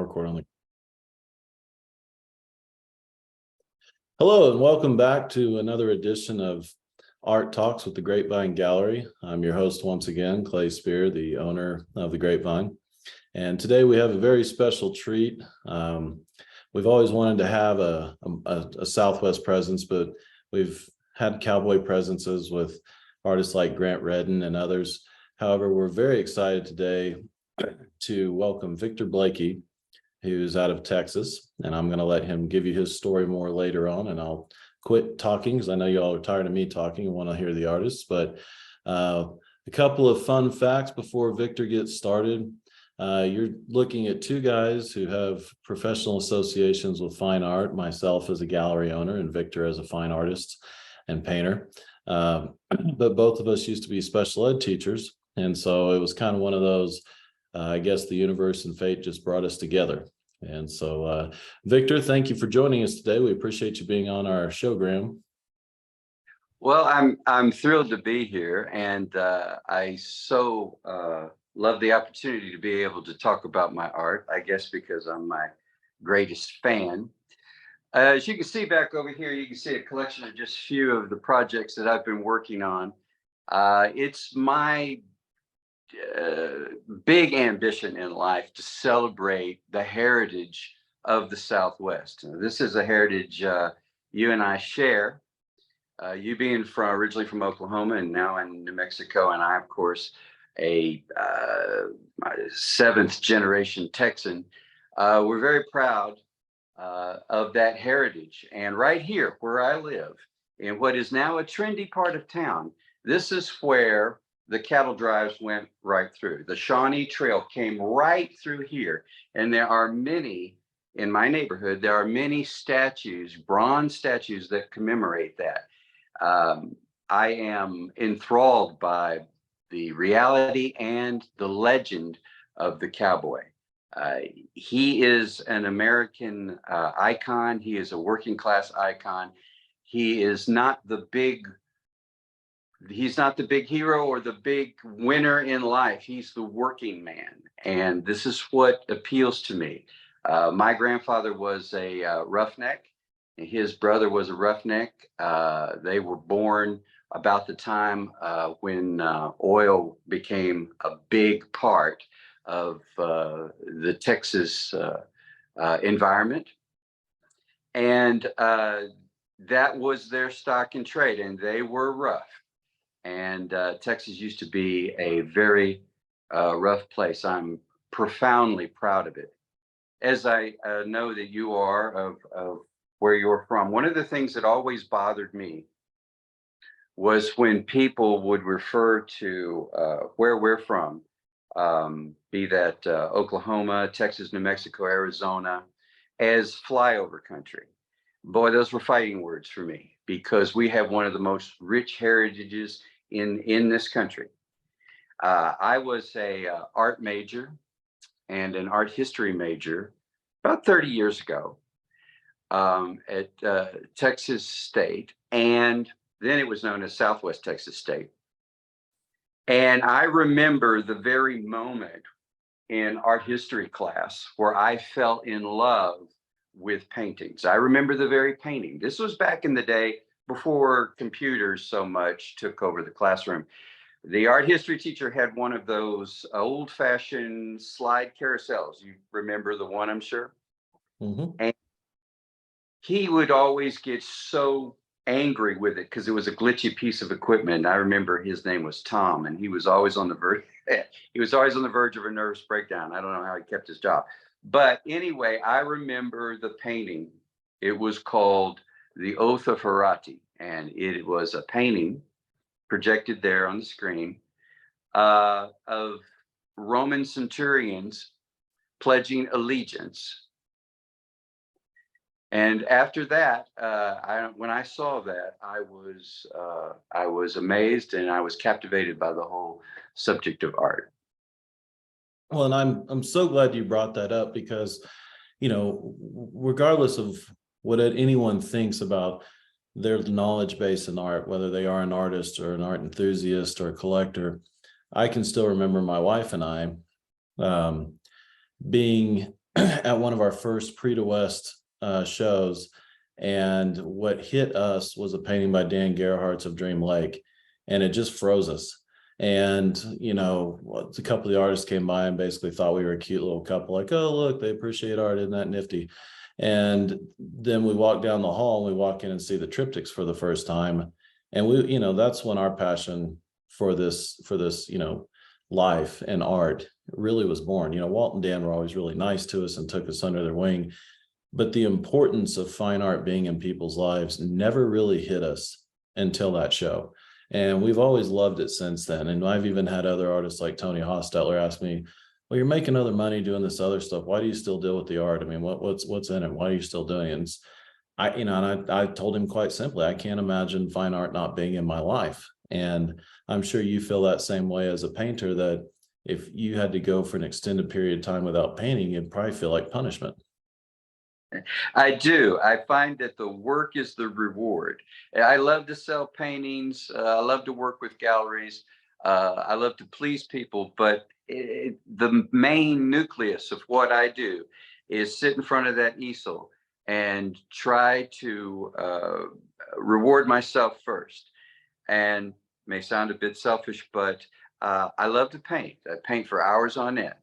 record on the. Hello and welcome back to another edition of Art Talks with the Grapevine Gallery. I'm your host once again, Clay Spear, the owner of the Grapevine. And today we have a very special treat. We've always wanted to have a Southwest presence, but we've had cowboy presences with artists like Grant Redden and others. However, we're very excited today to welcome Victor Blakey, who's out of Texas, and I'm going to let him give you his story more later on, and I'll quit talking because I know you all are tired of me talking and want to hear the artists. But a couple of fun facts before Victor gets started. You're looking at two guys who have professional associations with fine art, myself as a gallery owner and Victor as a fine artist and painter. But both of us used to be special ed teachers, and so it was kind of one of those, I guess the universe and fate just brought us together. And so, Victor, thank you for joining us today. We appreciate you being on our showgram. Well, I'm thrilled to be here, and I so love the opportunity to be able to talk about my art, I guess because I'm my greatest fan. As you can see back over here, you can see a collection of just a few of the projects that I've been working on. It's my big ambition in life to celebrate the heritage of the Southwest. This is a heritage you and I share. You being originally from Oklahoma and now in New Mexico, and I, of course, a seventh generation Texan. We're very proud of that heritage. And right here where I live, in what is now a trendy part of town, this is where the cattle drives went right through. The Shawnee Trail came right through here. And there are many, in my neighborhood, there are many statues, bronze statues that commemorate that. I am enthralled by the reality and the legend of the cowboy. He is an American icon. He is a working class icon. He is not the big hero or the big winner in life. He's the working man. And this is what appeals to me. My grandfather was a roughneck, and his brother was a roughneck. They were born about the time when oil became a big part of the Texas environment. And that was their stock in trade, and they were rough. And Texas used to be a very rough place. I'm profoundly proud of it. As I know that you are of where you're from, one of the things that always bothered me was when people would refer to where we're from, be that Oklahoma, Texas, New Mexico, Arizona, as flyover country. Boy, those were fighting words for me, because we have one of the most rich heritages in this country. I was a art major and an art history major about 30 years ago at Texas State, and then it was known as Southwest Texas State. And I remember the very moment in art history class where I fell in love with paintings. I remember the very painting. This was back in the day before computers so much took over the classroom. The art history teacher had one of those old-fashioned slide carousels. You remember the one, I'm sure? Mm-hmm. And he would always get so angry with it because it was a glitchy piece of equipment. I remember his name was Tom, and he was always on the verge. He was always on the verge of a nervous breakdown. I don't know how he kept his job. But anyway, I remember the painting. It was called The Oath of Herati, and it was a painting projected there on the screen of Roman centurions pledging allegiance. And after that, when I saw that, I was amazed, and I was captivated by the whole subject of art. Well, and I'm so glad you brought that up, because, you know, regardless of what anyone thinks about their knowledge base in art, whether they are an artist or an art enthusiast or a collector, I can still remember my wife and I being at one of our first Pre to West shows. And what hit us was a painting by Dan Gerhardt's of Dream Lake, and it just froze us. And, a couple of the artists came by and basically thought we were a cute little couple, like, oh, look, they appreciate art, isn't that nifty? And then we walk down the hall and we walk in and see the triptychs for the first time. And that's when our passion for this, life and art really was born. Walt and Dan were always really nice to us and took us under their wing. But the importance of fine art being in people's lives never really hit us until that show. And we've always loved it since then. And I've even had other artists like Tony Hostetler ask me, well, you're making other money doing this other stuff. Why do you still deal with the art? I mean, what's in it? Why are you still doing it? And I told him quite simply, I can't imagine fine art not being in my life. And I'm sure you feel that same way as a painter, that if you had to go for an extended period of time without painting, you'd probably feel like punishment. I do. I find that the work is the reward. I love to sell paintings. I love to work with galleries. I love to please people, but the main nucleus of what I do is sit in front of that easel and try to reward myself first. And may sound a bit selfish, but I love to paint. I paint for hours on end.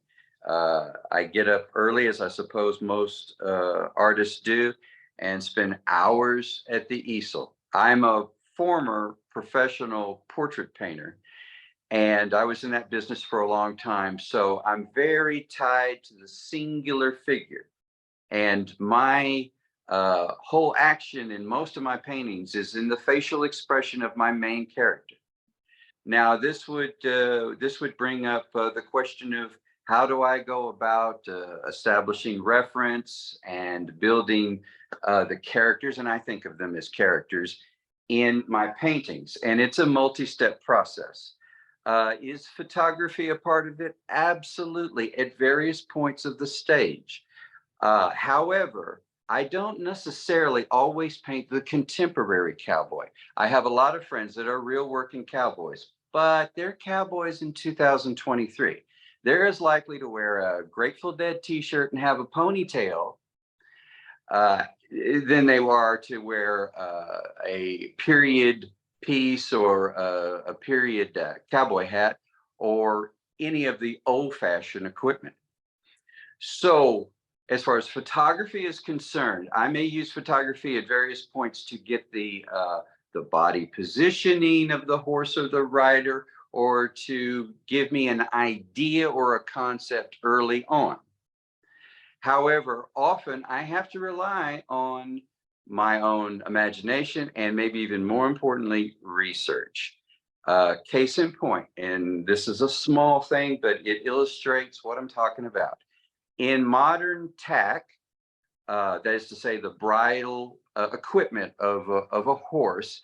I get up early, as I suppose most artists do, and spend hours at the easel. I'm a former professional portrait painter, and I was in that business for a long time. So I'm very tied to the singular figure. And my whole action in most of my paintings is in the facial expression of my main character. Now, this would bring up the question of, how do I go about establishing reference and building the characters? And I think of them as characters in my paintings. And it's a multi-step process. Is photography a part of it? Absolutely, at various points of the stage. However, I don't necessarily always paint the contemporary cowboy. I have a lot of friends that are real working cowboys, but they're cowboys in 2023. They're as likely to wear a Grateful Dead t-shirt and have a ponytail than they are to wear a period piece or a period cowboy hat or any of the old-fashioned equipment. So as far as photography is concerned, I may use photography at various points to get the body positioning of the horse or the rider, or to give me an idea or a concept early on. However, often I have to rely on my own imagination and maybe even more importantly, research. Case in point, and this is a small thing, but it illustrates what I'm talking about. In modern tack, that is to say the bridle equipment of a horse,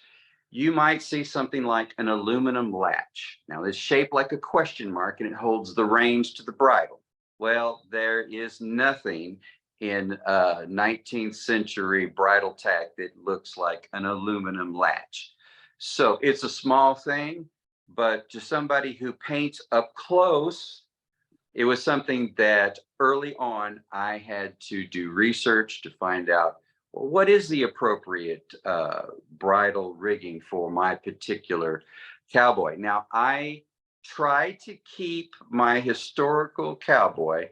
you might see something like an aluminum latch. Now, it's shaped like a question mark and it holds the reins to the bridle. Well, there is nothing in 19th century bridle tack that looks like an aluminum latch. So it's a small thing, but to somebody who paints up close, it was something that early on I had to do research to find out, well, what is the appropriate bridle rigging for my particular cowboy? Now, I try to keep my historical cowboy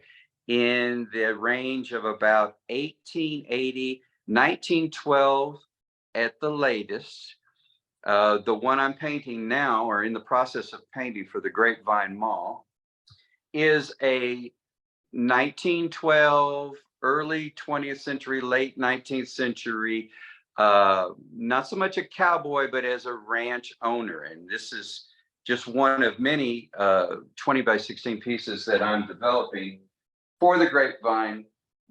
in the range of about 1880, 1912 at the latest. The one I'm painting now, or in the process of painting for the Grapevine Mall, is a 1912, early 20th century, late 19th century, not so much a cowboy, but as a ranch owner. And this is just one of many 20 by 16 pieces that I'm developing for the Grapevine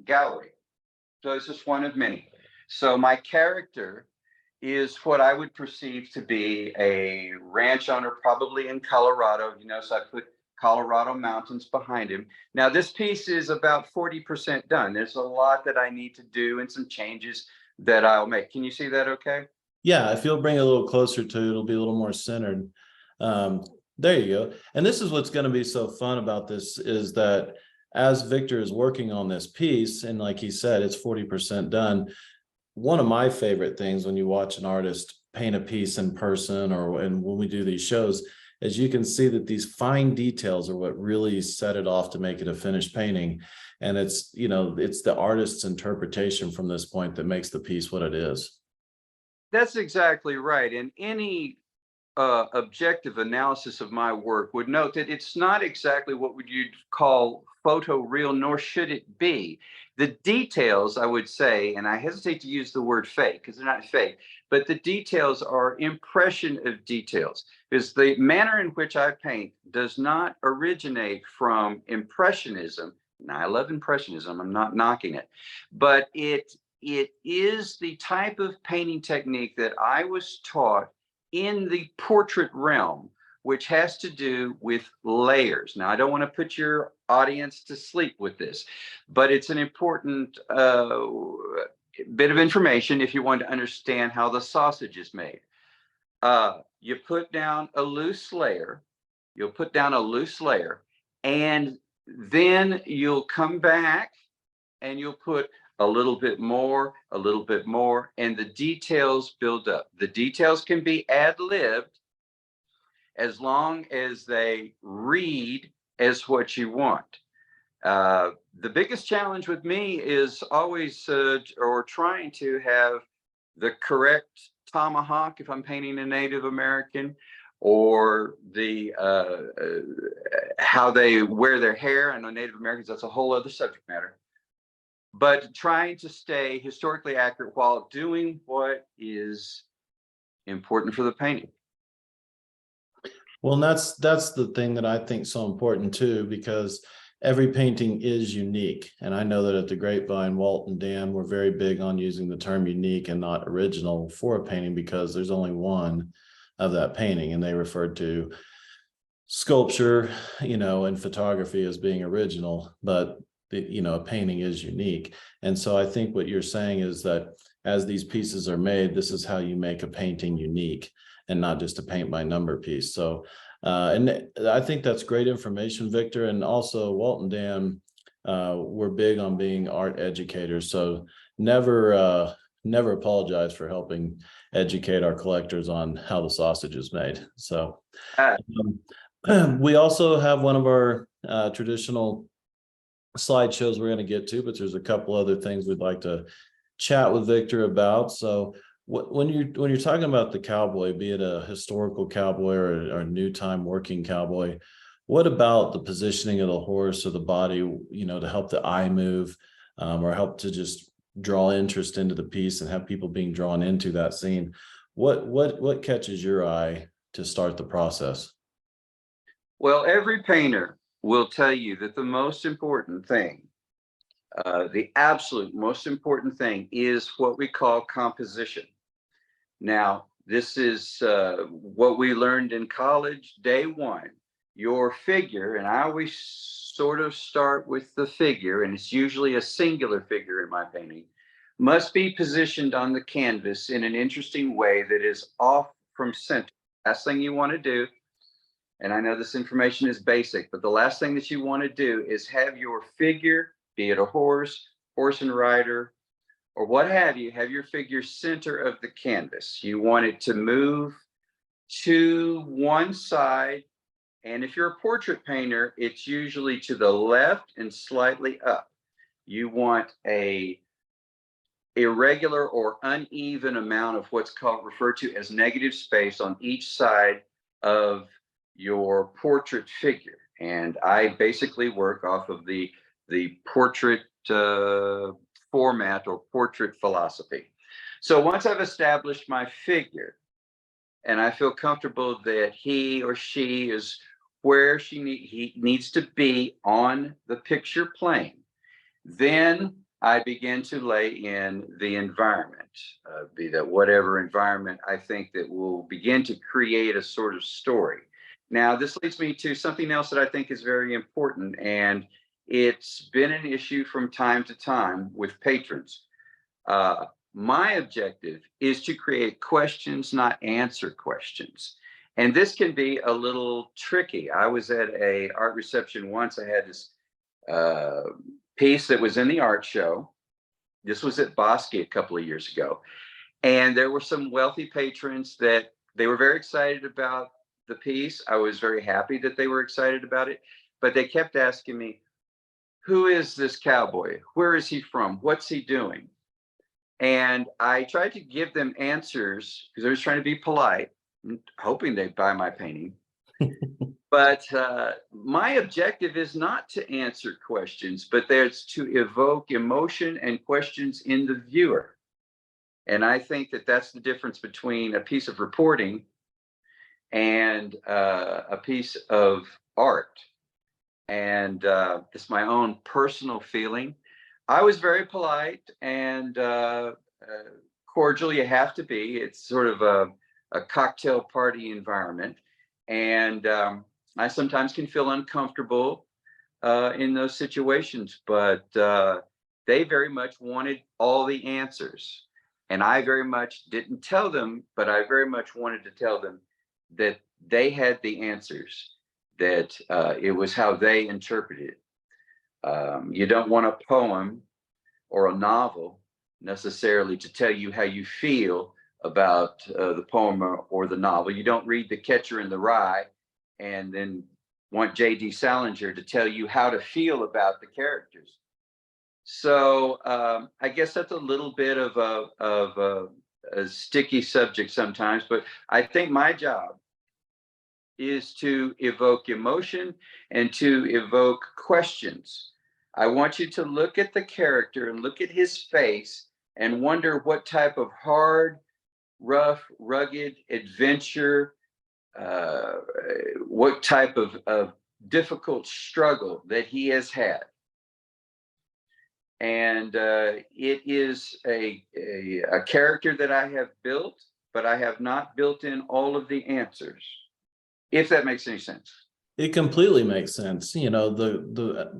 Gallery. So it's just one of many. So my character is what I would perceive to be a ranch owner, probably in Colorado. You notice I put Colorado mountains behind him. Now, this piece is about 40% done. There's a lot that I need to do and some changes that I'll make. Can you see that okay? Yeah, if you'll bring it a little closer to it, it'll be a little more centered. There you go. And this is what's going to be so fun about this, is that as Victor is working on this piece, and like he said, it's 40% done. One of my favorite things when you watch an artist paint a piece in person, and when we do these shows, is you can see that these fine details are what really set it off to make it a finished painting. And it's, it's the artist's interpretation from this point that makes the piece what it is. That's exactly right. And any objective analysis of my work would note that it's not exactly what would you call photoreal, nor should it be. The details, I would say, and I hesitate to use the word fake because they're not fake, but the details are impression of details. Because the manner in which I paint does not originate from Impressionism. Now, I love Impressionism, I'm not knocking it, but it is the type of painting technique that I was taught in the portrait realm, which has to do with layers. Now, I don't want to put your audience to sleep with this, but it's an important bit of information if you want to understand how the sausage is made. You put down a loose layer, and then you'll come back and you'll put a little bit more, and the details build up. The details can be ad-libbed as long as they read as what you want. The biggest challenge with me is always or trying to have the correct tomahawk if I'm painting a Native American, or the how they wear their hair. I know Native Americans, that's a whole other subject matter. But trying to stay historically accurate while doing what is important for the painting. Well, and that's the thing that I think is so important too, because every painting is unique. And I know that at the Grapevine, Walt and Dan were very big on using the term unique and not original for a painting, because there's only one of that painting, and they referred to sculpture, and photography as being original, but a painting is unique. And so I think what you're saying is that as these pieces are made, this is how you make a painting unique and not just a paint by number piece. So and I think that's great information, Victor. And also Walt and Dan were big on being art educators. So never apologize for helping educate our collectors on how the sausage is made. So we also have one of our traditional slideshows we're going to get to, but there's a couple other things we'd like to chat with Victor about. So when you're talking about the cowboy, be it a historical cowboy or a new time working cowboy, what about the positioning of the horse or the body, to help the eye move, or help to just draw interest into the piece and have people being drawn into that scene? What catches your eye to start the process? Well, every painter will tell you that the most important thing, the absolute most important thing, is what we call composition. Now, this is what we learned in college, day one. Your figure, and I always sort of start with the figure, and it's usually a singular figure in my painting, must be positioned on the canvas in an interesting way that is off from center. Last thing you want to do, and I know this information is basic, but the last thing that you want to do is have your figure, be it a horse and rider, or what have your figure center of the canvas. You want it to move to one side. And if you're a portrait painter, it's usually to the left and slightly up. You want a irregular or uneven amount of what's referred to as negative space on each side of your portrait figure. And I basically work off of the portrait format or portrait philosophy. So once I've established my figure and I feel comfortable that he or she is where he needs to be on the picture plane, then I begin to lay in the environment, be that whatever environment I think that will begin to create a sort of story. Now, this leads me to something else that I think is very important, and it's been an issue from time to time with patrons. My objective is to create questions, not answer questions. And this can be a little tricky. I was at a art reception once. I had this uh, piece that was in the art show. This was at Bosque a couple of years ago. And there were some wealthy patrons that they were very excited about the piece. I was very happy that they were excited about it, but they kept asking me, who is this cowboy? Where is he from? What's he doing? And I tried to give them answers because I was trying to be polite, hoping they'd buy my painting. But my objective is not to answer questions, but there's to evoke emotion and questions in the viewer. And I think that that's the difference between a piece of reporting and a piece of art. And it's my own personal feeling. I was very polite and cordial. You have to be. It's sort of a cocktail party environment. And I sometimes can feel uncomfortable in those situations, but they very much wanted all the answers. And I very much didn't tell them, but I very much wanted to tell them that they had the answers, that it was how they interpreted it. You don't want a poem or a novel necessarily to tell you how you feel about the poem or the novel. You don't read The Catcher in the Rye and then want J.D. Salinger to tell you how to feel about the characters. So I guess that's a little bit of a sticky subject sometimes, but I think my job is to evoke emotion and to evoke questions. I want you to look at the character and look at his face and wonder what type of hard, rough, rugged adventure, what type of difficult struggle that he has had. And it is a character that I have built, but I have not built in all of the answers, if that makes any sense. It completely makes sense. You know, the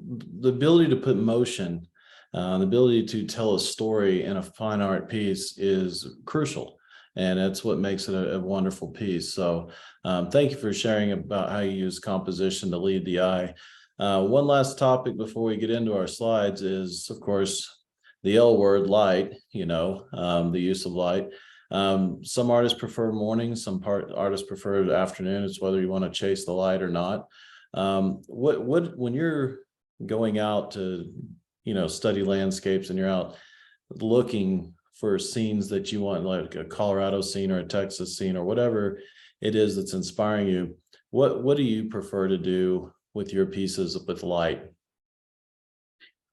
ability to put motion, the ability to tell a story in a fine art piece is crucial. And that's what makes it a wonderful piece. So thank you for sharing about how you use composition to lead the eye. One last topic before we get into our slides is, of course, the L word, light, the use of light. Some artists prefer morning, artists prefer afternoon. It's whether you want to chase the light or not. When you're going out to, study landscapes and you're out looking for scenes that you want, like a Colorado scene or a Texas scene or whatever it is that's inspiring you, what do you prefer to do with your pieces with light?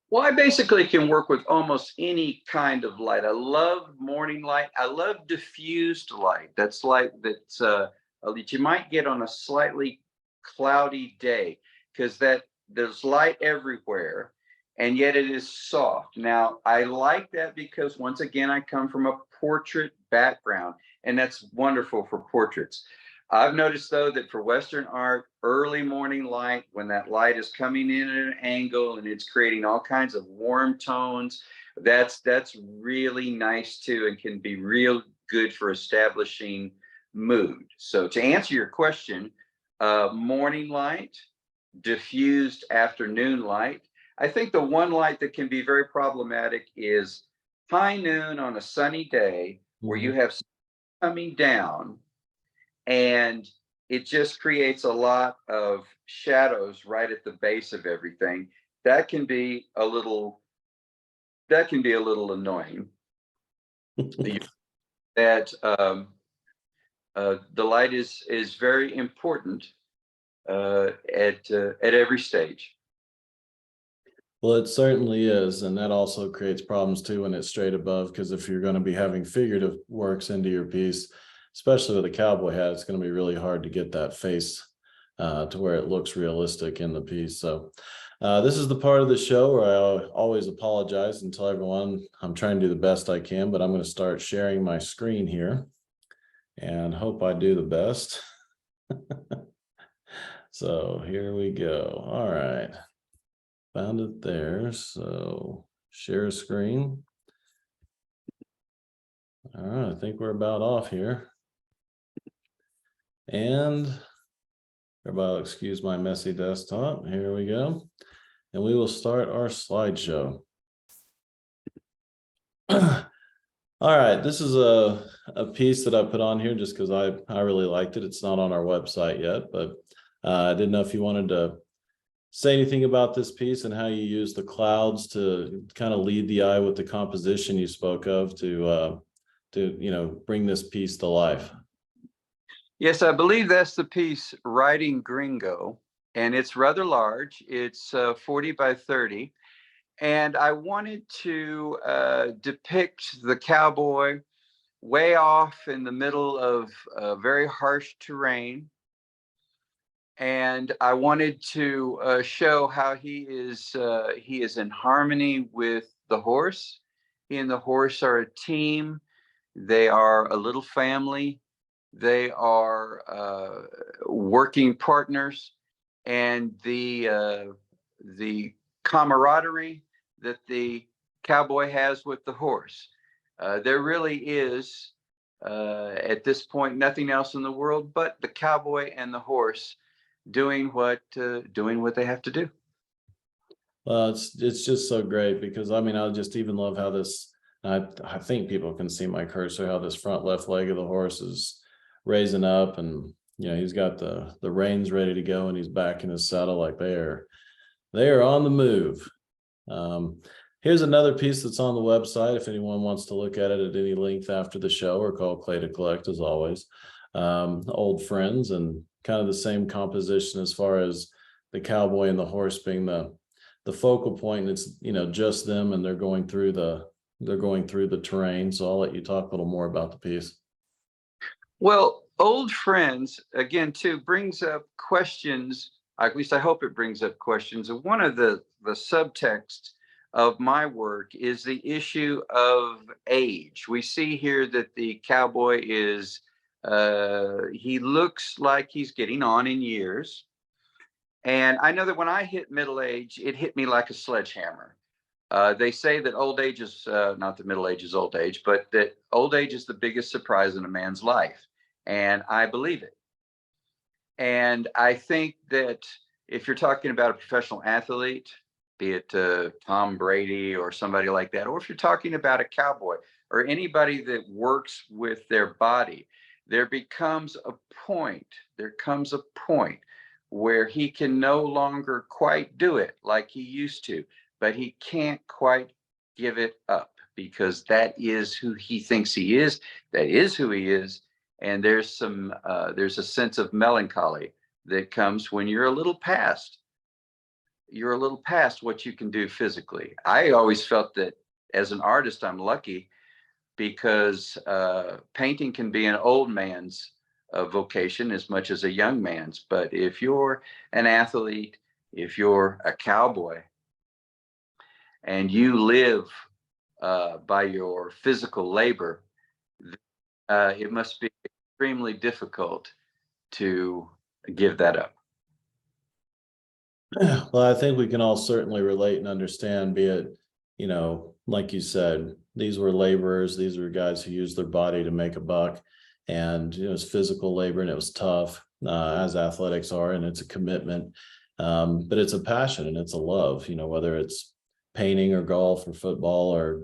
Well, I basically can work with almost any kind of light. I love morning light. I love diffused light. That's light that you might get on a slightly cloudy day, because there's light everywhere, and yet it is soft. Now, I like that because, once again, I come from a portrait background, and that's wonderful for portraits. I've noticed, though, that for Western art, early morning light, when that light is coming in at an angle and it's creating all kinds of warm tones, that's really nice too, and can be real good for establishing mood. So to answer your question, morning light, diffused afternoon light. I think the one light that can be very problematic is high noon on a sunny day where you have coming down, and it just creates a lot of shadows right at the base of everything. That can be a little annoying. That the light is very important at every stage. Well, it certainly is, and that also creates problems too when it's straight above, because if you're going to be having figurative works into your piece, especially with a cowboy hat, it's going to be really hard to get that face to where it looks realistic in the piece. So this is the part of the show where I always apologize and tell everyone I'm trying to do the best I can, but I'm going to start sharing my screen here and hope I do the best. So here we go. All right. Found it there. So share screen. All right, I think we're about off here. And everybody excuse my messy desktop. Here we go. and we will start our slideshow. All right, this is a piece that I put on here just because I really liked it. It's not on our website yet, but I didn't know if you wanted to say anything about this piece and how you use the clouds to kind of lead the eye with the composition you spoke of to bring this piece to life. Yes, I believe that's the piece Riding Gringo, and it's rather large. It's 40 by 30. And I wanted to depict the cowboy way off in the middle of very harsh terrain. And I wanted to show how he is in harmony with the horse. He and the horse are a team. They are a little family. They are working partners, and the camaraderie that the cowboy has with the horse. There really is, at this point, nothing else in the world but the cowboy and the horse doing what they have to do. Well, it's just so great because I mean I just even love how this. I think people can see my cursor, how this front left leg of the horse is raising up, and he's got the reins ready to go, and he's back in his saddle like they are on the move. Here's another piece that's on the website if anyone wants to look at it at any length after the show, or call Clay to collect as always. Old friends, and kind of the same composition as far as the cowboy and the horse being the focal point. It's just them, and they're going through the terrain. So I'll let you talk a little more about the piece. Well, old friends, again, too, brings up questions. At least I hope it brings up questions. And one of the subtexts of my work is the issue of age. We see here that the cowboy is, he looks like he's getting on in years. And I know that when I hit middle age, it hit me like a sledgehammer. They say that old age is, not that middle age is old age, but that old age is the biggest surprise in a man's life. And I believe it. And I think that if you're talking about a professional athlete, be it Tom Brady or somebody like that, or if you're talking about a cowboy or anybody that works with their body, there comes a point where he can no longer quite do it like he used to, but he can't quite give it up because that is who he thinks he is. That is who he is. And there's a sense of melancholy that comes when you're a little past what you can do physically. I always felt that as an artist, I'm lucky because painting can be an old man's vocation as much as a young man's. But if you're an athlete, if you're a cowboy, and you live by your physical labor, it must be extremely difficult to give that up. Well, I think we can all certainly relate and understand, be it, like you said, these were laborers, these were guys who used their body to make a buck, and it was physical labor and it was tough, as athletics are, and it's a commitment, but it's a passion and it's a love, whether it's painting or golf or football or,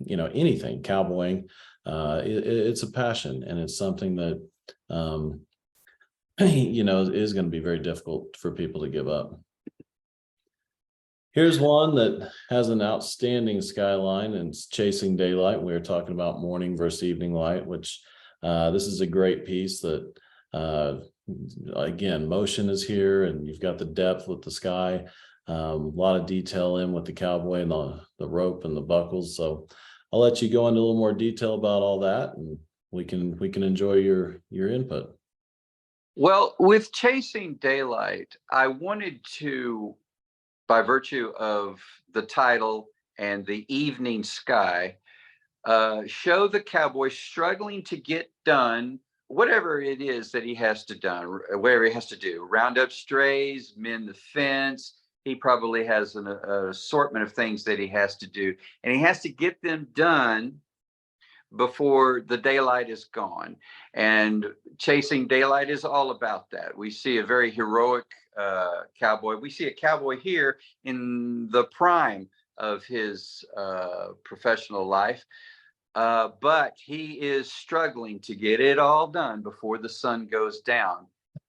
anything, cowboying, it's a passion, and it's something that, is going to be very difficult for people to give up. Here's one that has an outstanding skyline, and it's Chasing Daylight. We were talking about morning versus evening light, which this is a great piece that, again, motion is here, and you've got the depth with the sky, a lot of detail in with the cowboy and the rope and the buckles. So I'll let you go into a little more detail about all that, and we can enjoy your input. Well, with Chasing Daylight, I wanted to, by virtue of the title and the evening sky, show the cowboy struggling to get done whatever it is that he has to whatever he has to do, round up strays, mend the fence. He probably has an assortment of things that he has to do, and he has to get them done before the daylight is gone. And Chasing Daylight is all about that. We see a very heroic cowboy. We see a cowboy here in the prime of his professional life, but he is struggling to get it all done before the sun goes down.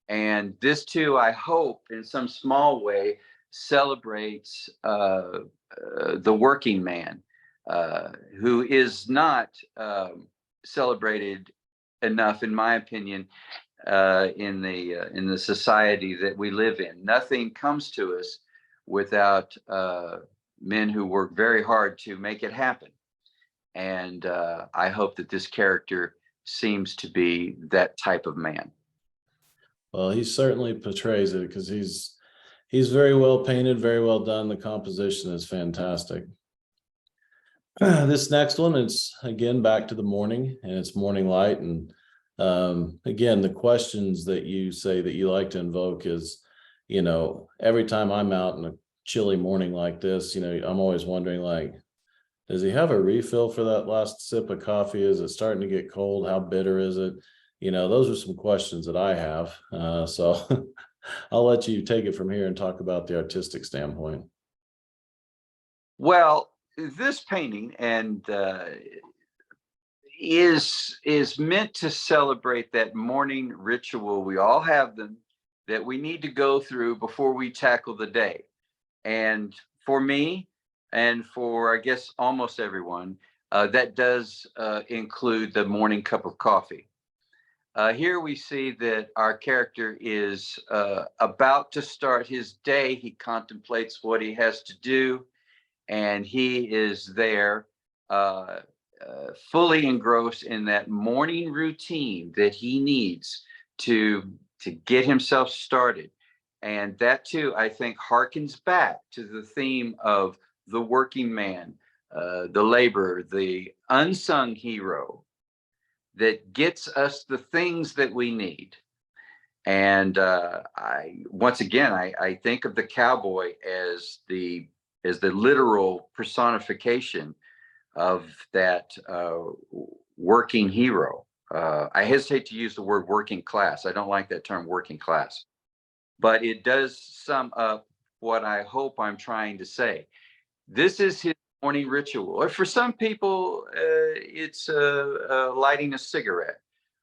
And this too, I hope, in some small way, celebrates the working man, who is not celebrated enough, in my opinion, in the society that we live in. Nothing comes to us without men who work very hard to make it happen. And I hope that this character seems to be that type of man. Well, he certainly portrays it because he's very well painted, very well done. The composition is fantastic. This next one, it's again back to the morning, and it's morning light. And again, the questions that you say that you like to invoke is, every time I'm out in a chilly morning like this, I'm always wondering, like, does he have a refill for that last sip of coffee? Is it starting to get cold? How bitter is it? Those are some questions that I have. So I'll let you take it from here and talk about the artistic standpoint. Well, this painting is meant to celebrate that morning ritual. We all have them that we need to go through before we tackle the day. And for me, and for, I guess, almost everyone, that does include the morning cup of coffee. Here we see that our character is about to start his day. He contemplates what he has to do, and he is there fully engrossed in that morning routine that he needs to get himself started. And that too, I think, harkens back to the theme of the working man, the laborer, the unsung hero that gets us the things that we need. And once again, I think of the cowboy as the literal personification of that working hero. I hesitate to use the word working class. I don't like that term, working class, but it does sum up what I hope I'm trying to say. This is his morning ritual. Or for some people, it's lighting a cigarette.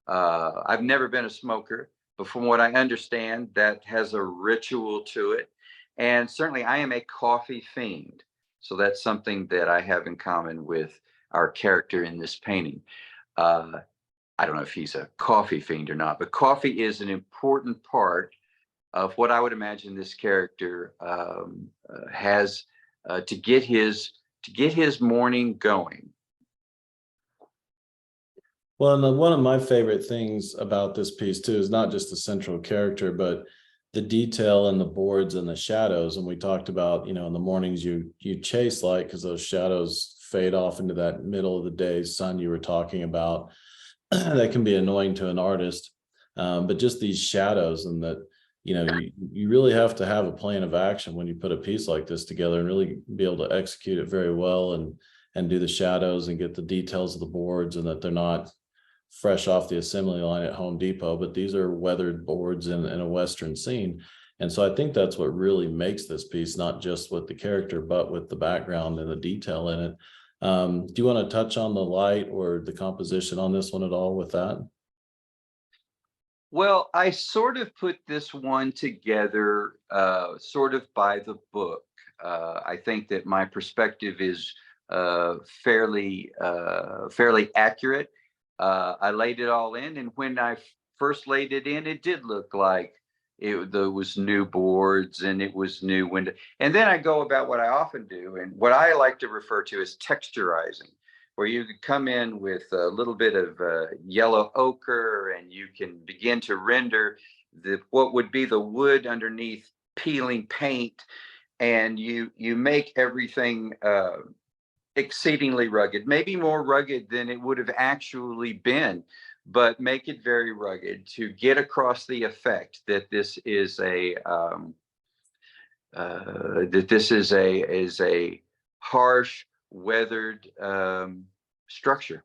I've never been a smoker, but from what I understand, that has a ritual to it. And certainly I am a coffee fiend. So that's something that I have in common with our character in this painting. I don't know if he's a coffee fiend or not, but coffee is an important part of what I would imagine this character has to get his morning going. Well, and one of my favorite things about this piece too is not just the central character, but the detail and the boards and the shadows. And we talked about, in the mornings you chase light because those shadows fade off into that middle of the day sun you were talking about. That can be annoying to an artist. But just these shadows, and that, you really have to have a plan of action when you put a piece like this together and really be able to execute it very well and do the shadows and get the details of the boards, and that they're not fresh off the assembly line at Home Depot, but these are weathered boards in a Western scene. And so I think that's what really makes this piece, not just with the character, but with the background and the detail in it. Do you want to touch on the light or the composition on this one at all with that? Well, I sort of put this one together sort of by the book. I think that my perspective is fairly accurate. I laid it all in, and when I first laid it in, it did look like there was new boards and it was new window. And then I go about what I often do, and what I like to refer to as texturizing, where you could come in with a little bit of yellow ochre, and you can begin to render what would be the wood underneath peeling paint, and you make everything exceedingly rugged, maybe more rugged than it would have actually been, but make it very rugged to get across the effect that this is a harsh, weathered structure.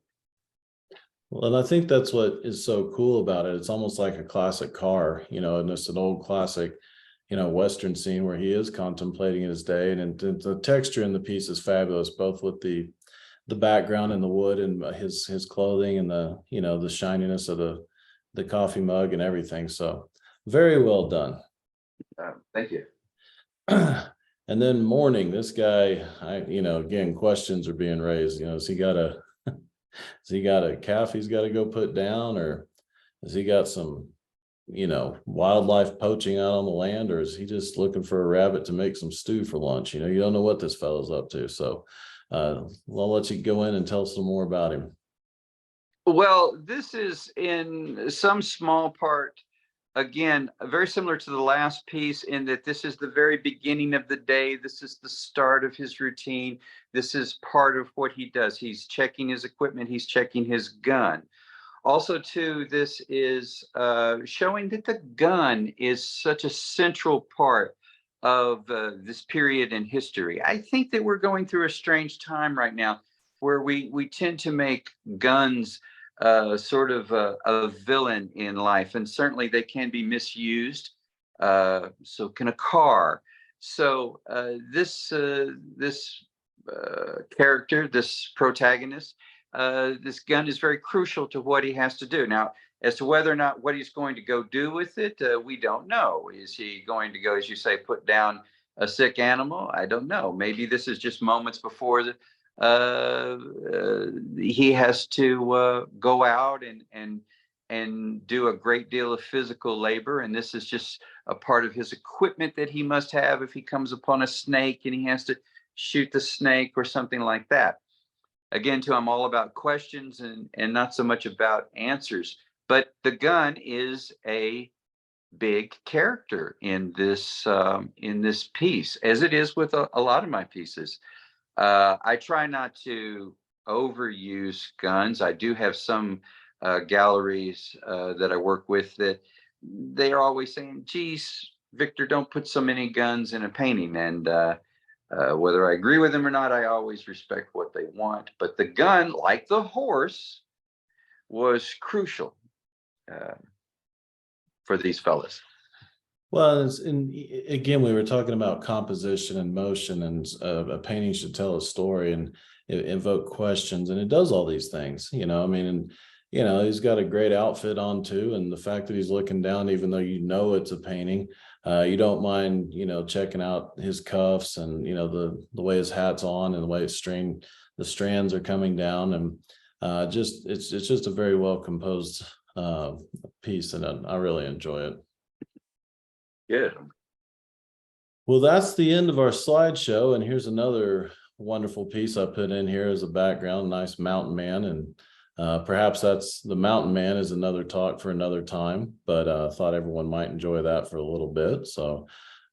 Well, and I think that's what is so cool about it. It's almost like a classic car, and it's an old classic, Western scene where he is contemplating his day, and the texture in the piece is fabulous, both with the background and the wood and his clothing and the shininess of the coffee mug and everything. So very well done. Thank you. And then morning, this guy, again, questions are being raised. Has he got a calf he's got to go put down, or has he got some, wildlife poaching out on the land, or is he just looking for a rabbit to make some stew for lunch? You don't know what this fellow's up to. So I'll let you go in and tell some more about him. Well, this is in some small part, again, very similar to the last piece in that this is the very beginning of the day. This is the start of his routine. This is part of what he does. He's checking his equipment. He's checking his gun. Also, too, this is showing that the gun is such a central part of this period in history. I think that we're going through a strange time right now where we tend to make guns sort of a villain in life, and certainly they can be misused. So can a car. So this character, this protagonist, this gun is very crucial to what he has to do. Now, as to whether or not what he's going to go do with it, we don't know. Is he going to go, as you say, put down a sick animal? I don't know. Maybe this is just moments before he has to go out and do a great deal of physical labor, and this is just a part of his equipment that he must have if he comes upon a snake and he has to shoot the snake or something like that. Again, too, I'm all about questions and not so much about answers. But the gun is a big character in this piece, as it is with a lot of my pieces. I try not to overuse guns. I do have some galleries that I work with that they are always saying, "Geez, Victor, don't put so many guns in a painting." And whether I agree with them or not, I always respect what they want. But the gun, like the horse, was crucial uh, for these fellas. Well, again, we were talking about composition and motion, and a painting should tell a story and invoke questions, and it does all these things. I mean, and he's got a great outfit on too, and the fact that he's looking down, even though it's a painting, you don't mind checking out his cuffs and the way his hat's on and the way the strands are coming down, and it's just a very well composed piece, and I really enjoy it. Good. Well, that's the end of our slideshow, and here's another wonderful piece I put in here as a background, nice mountain man, and perhaps that's the mountain man is another talk for another time, but thought everyone might enjoy that for a little bit. So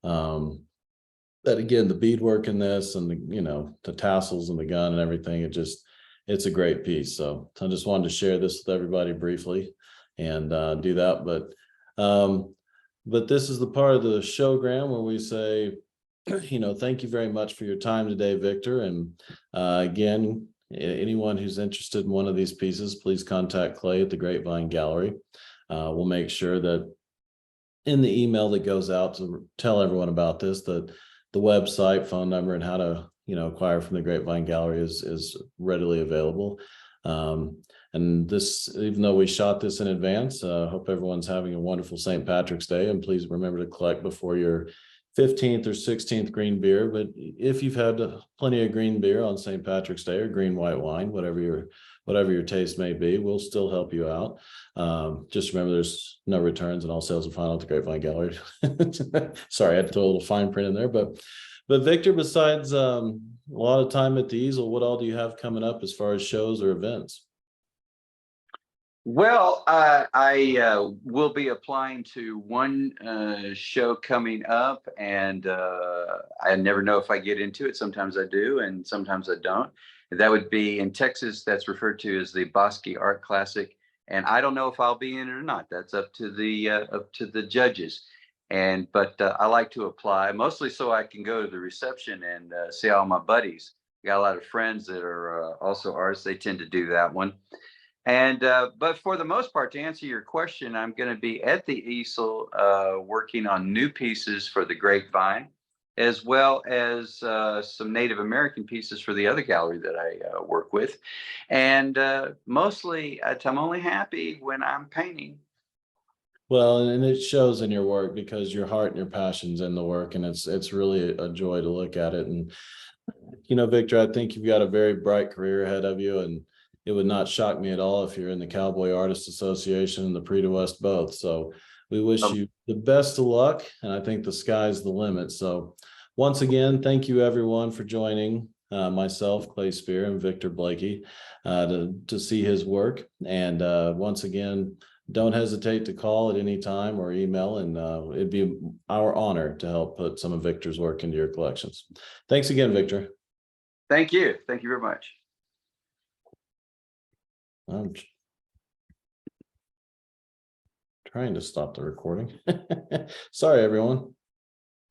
that again, the beadwork in this and the tassels and the gun and everything, it's a great piece. So I just wanted to share this with everybody briefly and do that. But this is the part of the showgram where we say, thank you very much for your time today, Victor. And again, anyone who's interested in one of these pieces, please contact Clay at the Grapevine Gallery. We'll make sure that in the email that goes out to tell everyone about this, that the website, phone number, and how to acquire from the Grapevine Gallery is readily available. And this, even though we shot this in advance, hope everyone's having a wonderful St. Patrick's Day, and please remember to collect before your 15th or 16th green beer. But if you've had plenty of green beer on St. Patrick's Day, or green white wine, whatever your taste may be, we'll still help you out. Just remember there's no returns and all sales are final at the Grapevine Gallery. Sorry, I had to throw a little fine print in there, but Victor, besides a lot of time at the easel, what all do you have coming up as far as shows or events? Well, I will be applying to one show coming up, and I never know if I get into it. Sometimes I do, and sometimes I don't. That would be in Texas. That's referred to as the Bosque Art Classic, and I don't know if I'll be in it or not. That's up to the judges. But I like to apply mostly so I can go to the reception and see all my buddies. Got a lot of friends that are also artists. They tend to do that one. And but for the most part, to answer your question, I'm going to be at the easel working on new pieces for the Grapevine, as well as some Native American pieces for the other gallery that I work with. And mostly, I'm only happy when I'm painting. Well, and it shows in your work because your heart and your passion's in the work, and it's really a joy to look at it. And Victor, I think you've got a very bright career ahead of you, and it would not shock me at all if you're in the Cowboy Artists Association and the Prix de West both. So we wish you the best of luck, and I think the sky's the limit. So once again, thank you everyone for joining myself, Clay Spear, and Victor Blakey to see his work. And once again, don't hesitate to call at any time or email, and it'd be our honor to help put some of Victor's work into your collections. Thanks again, Victor. Thank you. Thank you very much. I'm trying to stop the recording. Sorry, everyone.